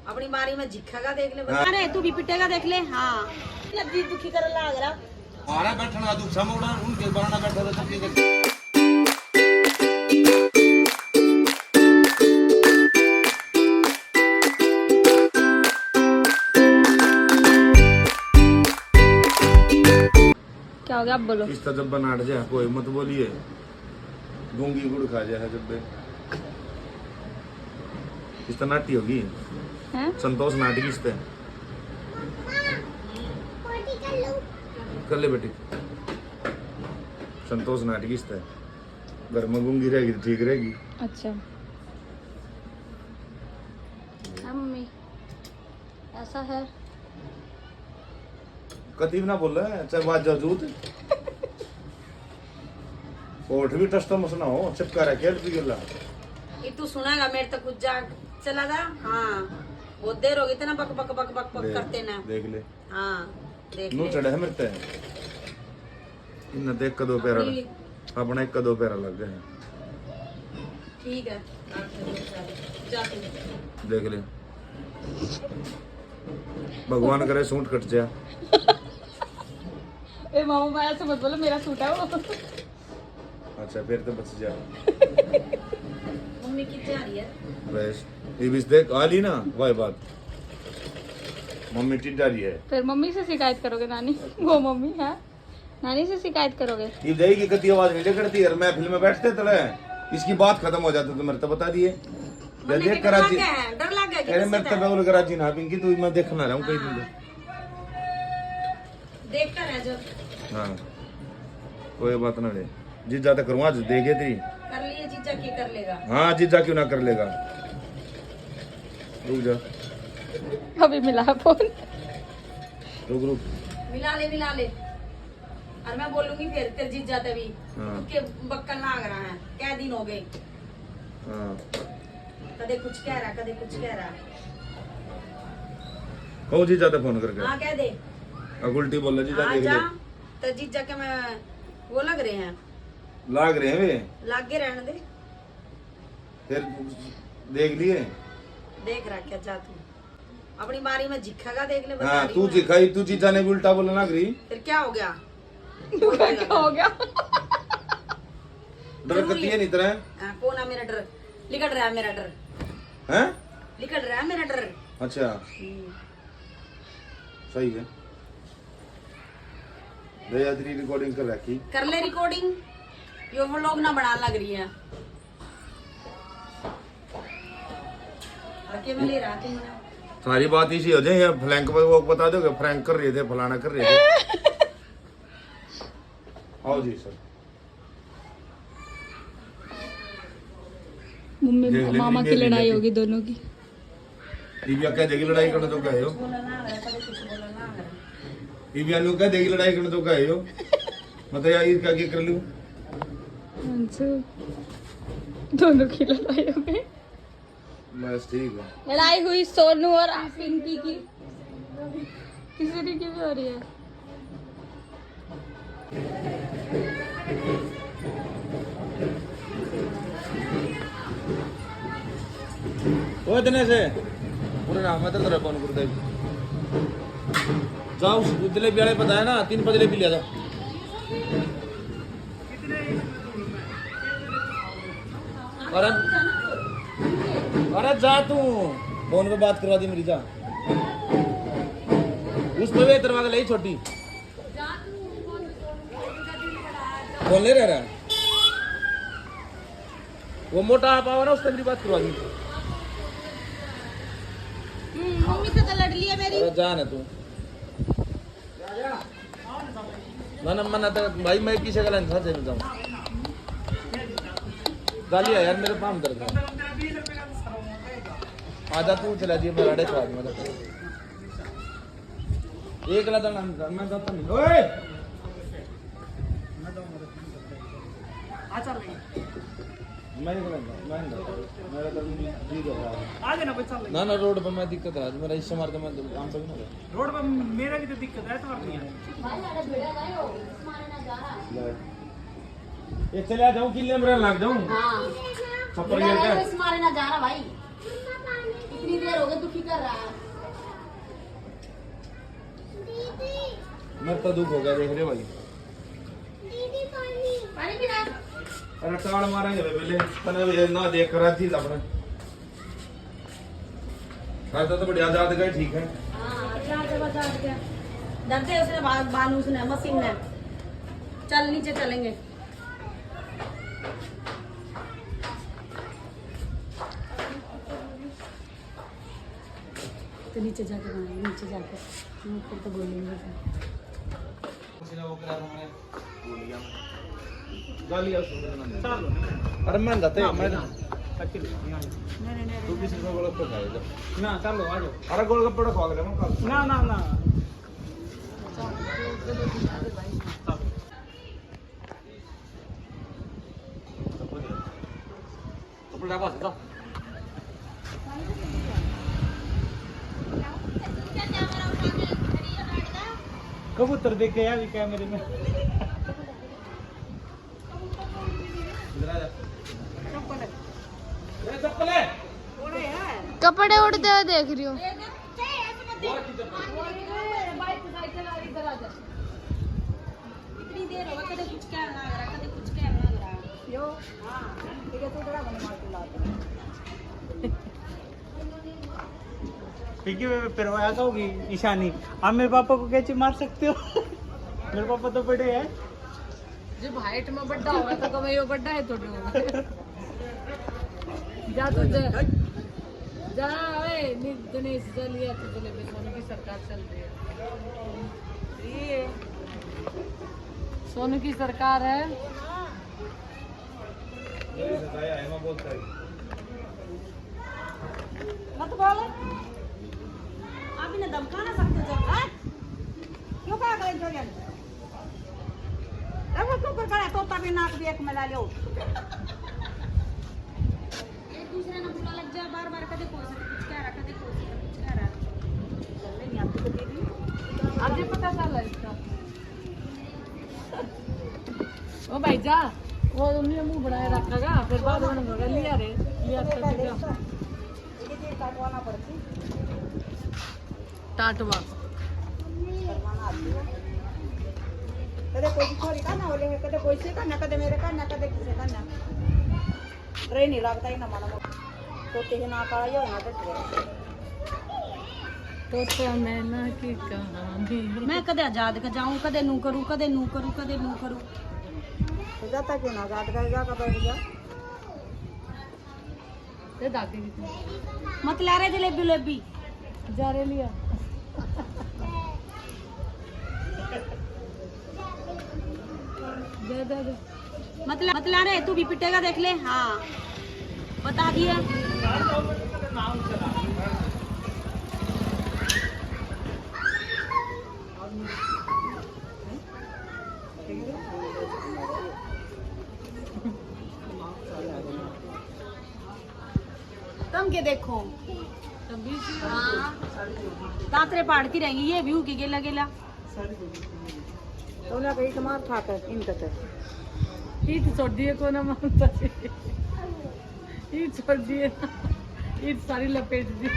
अपनी बारी में झिखेगा देख ले। अरे तू भी पिटेगा देख ले। हाँ लगी दुखी कर लाग रहा। आरा बैठना दुख समोड़ा उनके बराना बैठा था चक्की देख। क्या हो गया आप बोलो। इस तरह जब बनाट जाए कोई मत बोलिए, गूंगी गुड़ खा जाए जब इस तरह नाटी होगी हैं? संतोष नाटी किस तरह कर ले बेटी। संतोष नाटी किस तरह घर में गूंगी रहेगी तो ठीक रहेगी। अच्छा हाँ मम्मी ऐसा है। कतीब ना बोल रहा है चाहे बात जूत कोठ भी टस्टा मसना हो चिपका रहा खेल भी गिला। ये तू सुनागा मेरे तक कुछ जा चला था। हाँ बहुत देर हो गई इतना बक बक बक बक बक करते ना। देख ले हाँ देख नू ले। चढ़े है मेरे ते इन देख कदो पैरा अपना एक कदो पैरा लग गए। ठीक है जा तू। देख ले भगवान करे सूट कट जा। ए मामू मैं ऐसे मत बोलो मेरा सूट है वो। अच्छा फिर तो बच जा। मम्मी की जा रही है बस ये भी देख आ ली ना वही बात मम्मी टिड्डा रही है। फिर मम्मी से शिकायत करोगे नानी। वो मम्मी है नानी से शिकायत करोगे। ये जाएगी कती आवाज नहीं करती यार। मैं फिल्म में बैठते तड़े इसकी बात खत्म हो जाती तो मेरे तो बता दिए देख कराची डर लग गया। अरे मेरे तो बोल कराची ना पिंकी तू मैं देखना रहा हूँ कई दिन देखता रह जो। हाँ कोई बात ना ले जीजा तो करूँ आज देखे तेरी कर लिए जीजा की कर लेगा। हाँ जीजा क्यों ना कर लेगा। रुक जा अभी मिला है फोन। रुक रुक मिला ले और मैं बोलूंगी फिर तेरे जीजा तभी हाँ। के बक्कल लाग रहा है। क्या दिन हो गए हाँ कदे कुछ कह रहा कदे कुछ कह रहा। कहो जीजा तो फोन करके हाँ कह दे उल्टी बोल रहा जीजा हाँ देख जा ले तो जीजा के मैं वो लग रहे हैं लाग रहे हैं वे लागे रहने दे। फिर देख लिए देख रहा क्या जा तू अपनी बारी में झिखेगा देख ले। हाँ तू जिखाई तू जीजा ने भी उल्टा बोला ना करी फिर क्या हो गया। क्या हो गया। डर करती है नहीं तरह हाँ, कौन है मेरा डर लिकट रहा है मेरा डर हैं लिकट रहा है मेरा डर। अच्छा सही है दया तेरी रिकॉर्डिंग कर रखी कर ले रिकॉर्डिंग यो वो लोग ना बढ़ाने लग रही है। रखे में ले रहा थी मैंने। सारी बात इसी हो जाए या फ्लैंक पर वो बता दोगे फ्रैंक कर रहे थे फलाना कर रहे थे। आओ जी सर मम्मी देख ले, मामा की देख ले, लड़ाई देख ले। होगी दोनों की। दिव्या कह देगी लड़ाई करने तो गए हो बोला ना रहा कभी कुछ बोला ना रहा। दिव्या नु कह देगी लड़ाई करने तो गए हो मतलब यार इसका क्या कर लूं। दोनों की लड़ाई हो गई। बस ठीक है लड़ाई हुई सोनू और पिंकी की। किसी की भी हो रही है। ओ इतने से पूरे नाम है तेरा कौन गुरुदेव जाओ जलेबी वाले पता है ना 3 जलेबी लिया था। अरे अरे जा तू फोन पे बात करवा दी मेरी जा उस पे भी दरवाजा लाई छोटी फोन ले रहा है वो मोटा आप आओ ना उससे मेरी बात करवा दी। मम्मी से तो लड़ लिया मेरी। अरे जा ना तू ना मना तो भाई मैं किसी का लाइन था चल जाऊं गाली है यार मेरे पाम दर्द है। आजा तू चला दिए मैं राडे चला दूंगा एक ला नाम मैं जाता नहीं ओए मैं नहीं करूंगा मैं मेरा तो ठीक है आगे ना बच्चा ना ना रोड पे मैं दिक्कत है आज मेरा इससे मारता मैं काम पे ना रोड पे मेरा भी तो दिक्कत है तो नहीं है। ये चले आ जाऊं किले में लग जाऊं हाँ छप्पर गिर के मारे ना जा रहा भाई कितनी देर हो गई दुखी कर रहा है। मेरे तो दुख हो गया देख रहे भाई। पानी पीना। अरे टाल मारेंगे पहले तने ना देख कर आज ही अपने रात तो बढ़िया जात गए ठीक है। हाँ जा गया। डरते उसने बानू उसने मशीन ने। चल नीचे चलेंगे। तो नीचे जाके बनाएंगे, नीचे जाके फिर तो बोलेंगे। गालियां सुन अरे मैं जाते मैं तू किसी को गोलगप्पे खाएगा ना चलो आ जाओ। अरे गोलगप्पे खा ले मैं कल ना ना ना कपड़ा बस दो कबूतर देख के यार कैमरे में। कपड़े उड़ते हुए देख रही हूँ। इतनी देर हो गई, कदे कुछ क्या ना रहा, कदे कुछ क्या ना रहा। यो हां ठीक है, तो बड़ा बन मार के लाता। ठीक है फिर ऐसा होगी ईशानी, आप मेरे पापा को कैसे मार सकते हो? मेरे पापा तो बड़े हैं। जब हाइट में बड्डा होगा तो कभी यो बड्डा है थोड़ी होगा। जा तो जा ओए दिनेश जलिया तो चले सोनू की सरकार चल रही है। ये सोनू की सरकार है। मत बोल, आप इन्हें धमका ना सकते जब हैं? क्यों कहा गए जो यार? अब क्यों कर रहा है? तो तभी नाक भी एक मिला लियो। एक दूसरे ने बुरा लग जाए, बार बार कदे कुछ कह रहा, कदे कुछ कह रहा। चलने नहीं आपको तो दीदी आज ही पता चला इसका। ओ भाई जा, वो उन्हें मुंह बनाए रखेगा फिर बाद में होगा लिया रे लिया तो काटवाना पड़ती टाटवा कदे कोई छोरी का ना बोले, कदे कोई से का ना, कदे मेरे का ना, कदे किसे का ना। ट्रेन नहीं लगता ही ना मानो तो ते ना का यो ना तो मैं ना की कहानी मैं कदे आजाद का जाऊं, कदे नू करूं, कदे नू करूं, कदे नू करूं। तो जाता क्यों ना आजाद का जा का बैठ जा। ते दादी की मत ला रे जलेबी लेबी जा रे लिया। दे दे दे मत ला रे, तू भी पिटेगा देख ले। हाँ बता दिया। तुम के देखो हाँ दातरे पाड़ती रहेंगी ये व्यू की गेला गेला तो ना कहीं तुम्हार था कर इन तक ईट छोड़ दिए को ना मानता ईट छोड़ दिए ईट सारी लपेट दी।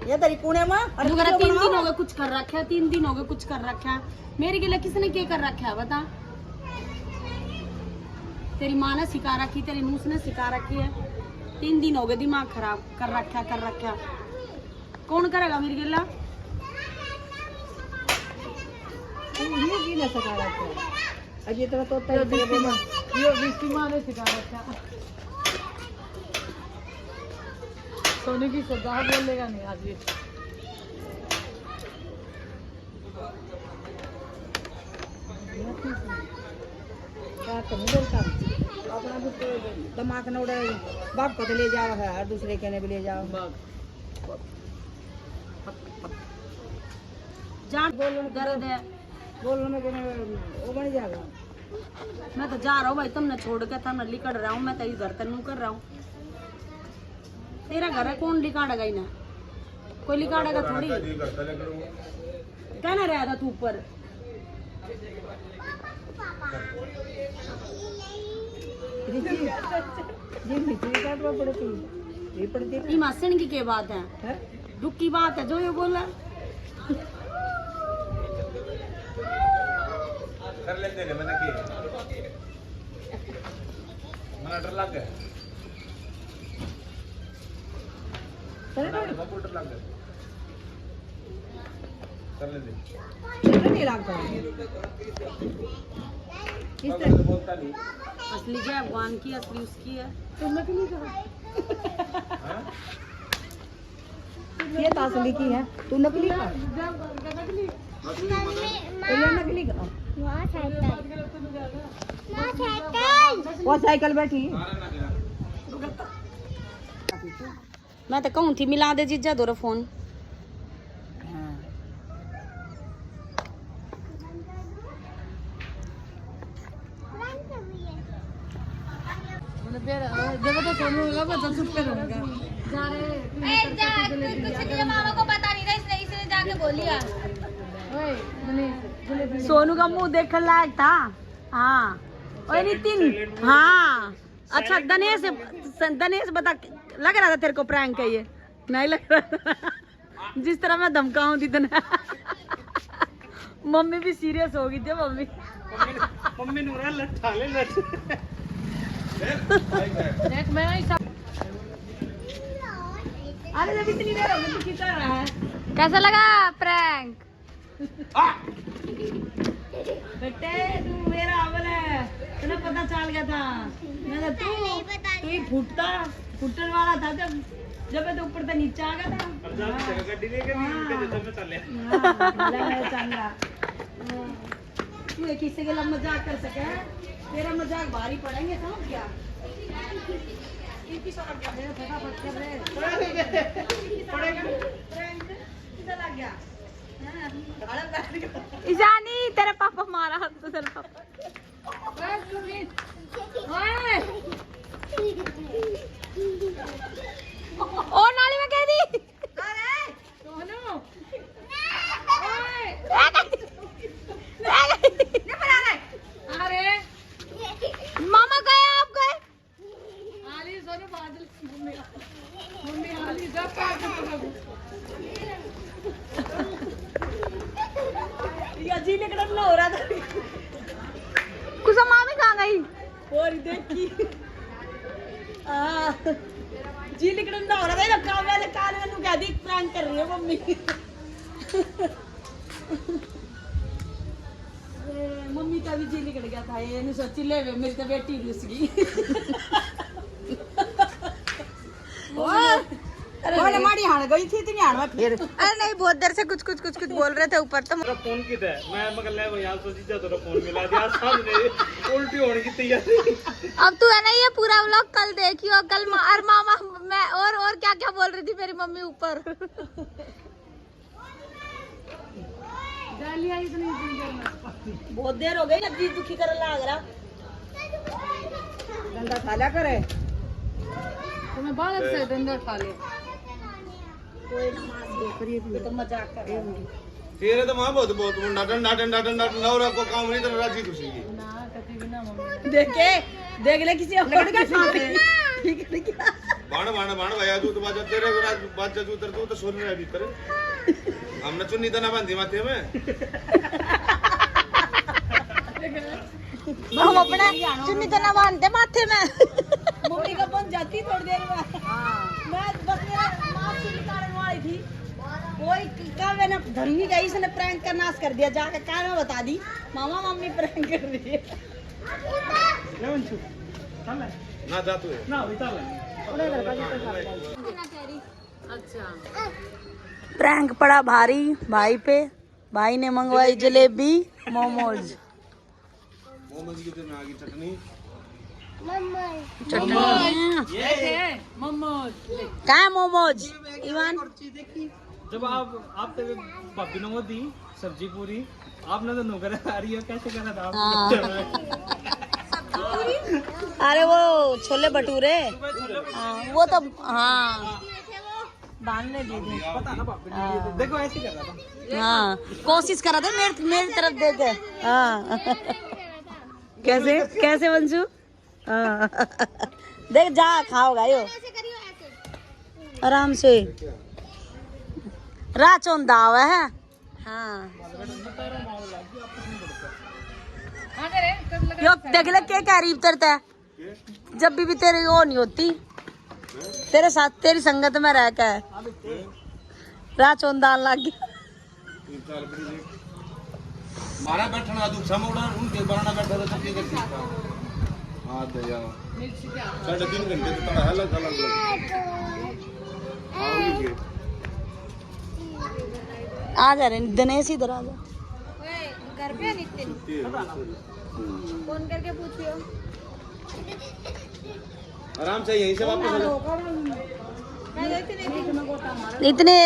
ये तेरी पुणे में अरे 3 दिन हो गए कुछ कर रखा है, 3 दिन हो गए कुछ कर रखा है। मेरे गिला किसने क्या कर रखा है बता? तेरी माँ ने सिखा रखी, तेरी नूस ने सिखा रखी है। 3 दिन हो गए दिमाग खराब कर रखा। कौन करेगा मेरी गिला? ये भी ना सिखा रखा है अजय तो यो बिस्ती माँ ने सिखा रखा। सोनू की सरदार बोलेगा नहीं आज ये। अपना भी दिमाग न उड़े, बाप को तो ले जाओ है और दूसरे के ने भी ले जाओ। जान बोलो दर्द है बोलो में वो बन जाएगा। मैं तो जा रहा हूँ भाई, तुमने छोड़ के था मैं लिकड़ रहा हूँ, मैं तो इधर तनु कर रहा हूँ। तेरा घर है कौन लिकाड़ेगा इन्हें? कोई लिकाड़ेगा थोड़ी। कहना रहा था तू ऊपर पड़ती ये पड़ती है ये मासन की बात है, दुख की बात है जो ये बोला। कर लेते हैं मैंने की मना डर लग गया कंप्यूटर लग गया कर लेते नहीं लगता इस तरह बोलता नहीं असली क्या अफगान की, असली उसकी है। तो नकली कहा ये तो असली की है, तू नकली का नकली का वो साइकिल बैठी मैं तो कहूँ थी मिला दे जीजा दो फोन। मामा को पता नहीं था इसने जाके बोलिया। सोनू का मुंह देखने लायक था। हाँ और नितिन, हाँ अच्छा दनेश बता, लग रहा था तेरे को प्रैंक है ये? नहीं लग रहा था जिस तरह मैं धमकाऊं थी तना। मम्मी भी सीरियस हो गई थी। मम्मी नूरा लट्ठा ले लट अरे जब इतनी देर हो गई तो खींचा रहा है। कैसा लगा प्रैंक? बेटे तू मेरा अवल है, तुम्हें पता चल गया था। मैं तू ही फुटन वाला था जब मैं तो ऊपर से नीचे आ गया था। तू एक किसी के लिए मजाक कर सके, तेरा मजाक भारी पड़ेंगे समझ गया। फटाफट कर रहे ईशानी, तेरा पापा मारा हाथ तो तेरा पापा। ओ नाली में कह दी। अरे मामा गए, आप गए? आली सोनू बादल मम्मी आली जा जी निकल हो रहा था। कुछ मामी कहाँ गई? और देखी जी निकल ना हो रहा था। काले काले में कह दी प्रैंक कर रही है मम्मी। मम्मी का भी जी निकल गया था। ये नहीं सोची ले मेरी तो बेटी रुस गई। अरे माड़ी हाड़ गई थी इतनी हाड़ में फिर। अरे नहीं, बहुत देर से कुछ बोल रहे थे ऊपर। तो मेरा फोन किधर है? मैं मगर ले वो यार सोची जा तेरा फोन मिला दिया सामने उल्टी होने की तैयारी। अब तू है ना ये पूरा व्लॉग कल देखियो। कल और मामा मैं और क्या बोल रही थी मेरी मम्मी ऊपर। बहुत देर हो गई ना, जी दुखी कर लाग रहा। डंडा खा लिया करे तुम्हें बालक से डंडा खा ले। कोई नमाज देख रही है तो मजाक कर रही है। तेरे तो मां बहुत डंडा और आपको काम नहीं तो राजी खुशी की ना कभी भी ना मम्मी देख ले किसी और के साथ ठीक है क्या? बाण भैया तू तो बाजा तेरे बाजा तू उतर तू तो सोने रहा भीतर हमने चुन्नी तो ना बांधी माथे में। हम अपना चुन्नी तो ना बांधते माथे में। मम्मी का बन जाती थोड़ी देर में। मैं बस मेरा मास्क निकालने वाली थी, कोई का मैंने धरनी गई, इसने प्रैंक का नाश कर दिया। जाके क्या मैं बता दी मामा मम्मी प्रैंक कर रही है। ना जा तू ना चल अच्छा प्रैंक पड़ा भारी भाई पे। भाई ने मंगवाई जलेबी मोमोज। मोमोज की तो में आ गई चटनी क्या है मोमोज ईवान? जब आप तो भाभी ने वो दी सब्जी पूरी, आपने तो नौकर आ रही हो कैसे करा था आप? अरे वो छोले भटूरे, वो तो हाँ बांधने दी थी। पता ना भाभी ने देखो ऐसे कर रहा था। हाँ कोशिश करा था मेरी तरफ देख के। हाँ कैसे वंशु? हाँ देख जा खाओगा यो। आराम से राह चौंदा हुआ है। हाँ यो देख ले क्या करीब तरता है जब भी तेरी वो नहीं होती तेरे साथ तेरी संगत में रह के राह चौंदा लग गया। मारा बैठना दुख समोड़ा उनके बराना बैठा था तब ये देखता हां दे जाओ 3.5 घंटे तो थोड़ा अलग अलग आओगे आ जा रहे दिनेश इधर आ जा। घर पे नितिन फोन करके पूछियो। आराम से यहीं से वापस आ जाओ। इतने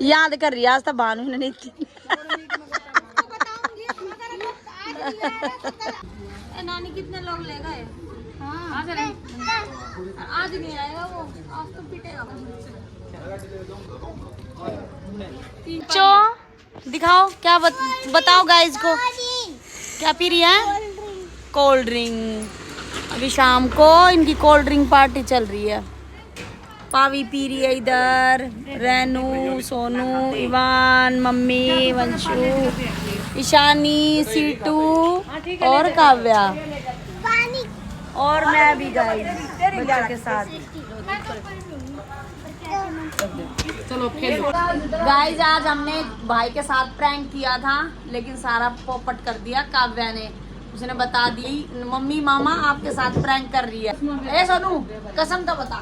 याद कर रही आज तक भानु ने नानी कितने लोग ले गए? हाँ आज नहीं आएगा वो, आज तो पिटेगा। चो दिखाओ क्या बताओ गाइस को क्या पी रही है? Cold drink. अभी शाम को इनकी कोल्ड ड्रिंक पार्टी चल रही है। पावी पी रही है इधर, रेनू, सोनू, इवान, मम्मी, वंशु, ईशानी, सीटू और काव्या और मैं भी गाइस बच्चों के साथ। चलो खेलो। गाइस आज हमने भाई के साथ प्रैंक किया था लेकिन सारा पोपट कर दिया काव्या ने। उसने बता दी मम्मी मामा आपके साथ प्रैंक कर रही है। ए सोनू कसम तो बता।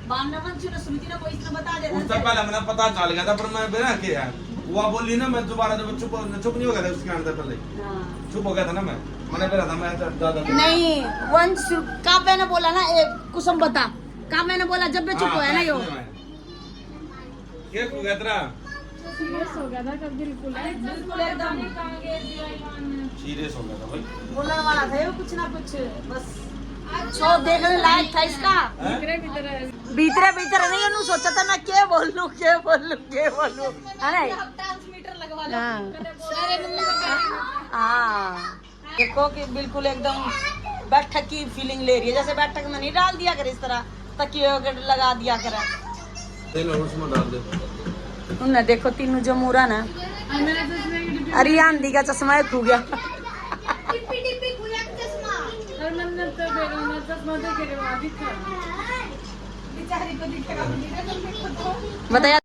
स्मृति ने कोई इसने बता देना। उससे पहले मैंने पता चल गया था पर मैं बिना के यार वो बोली ना मैं दोबारा जब चुप नहीं हो गया था उसके अंदर पहले चुप हो गया था ना मैंने फिर था मैं ज्यादा नहीं वंश काव्या ने बोला ना कुसुम बता। काव्या ने बोला जब मैं चुप हो है ना यो क्या हो गया तेरा सीरियस हो गया था कब बिल्कुल एकदम सीरियस हो गया था भाई बोलने वाला था ये कुछ ना कुछ बस शो देखने लायक था इसका। भीतरे भीतर नहीं उन्होंने सोचा था मैं क्या बोल लूं है ना। ट्रांसमीटर लगवा लो। हाँ देखो कि बिल्कुल एकदम बैठक की फीलिंग ले रही है जैसे बैठक में नहीं डाल दिया करे इस तरह तकिए वगैरह लगा दिया करे। तेल और उसमें डाल दे उन्हें देखो तीनों जो मुरा ना अरे आंधी का चश्मा ही खो गया। बताया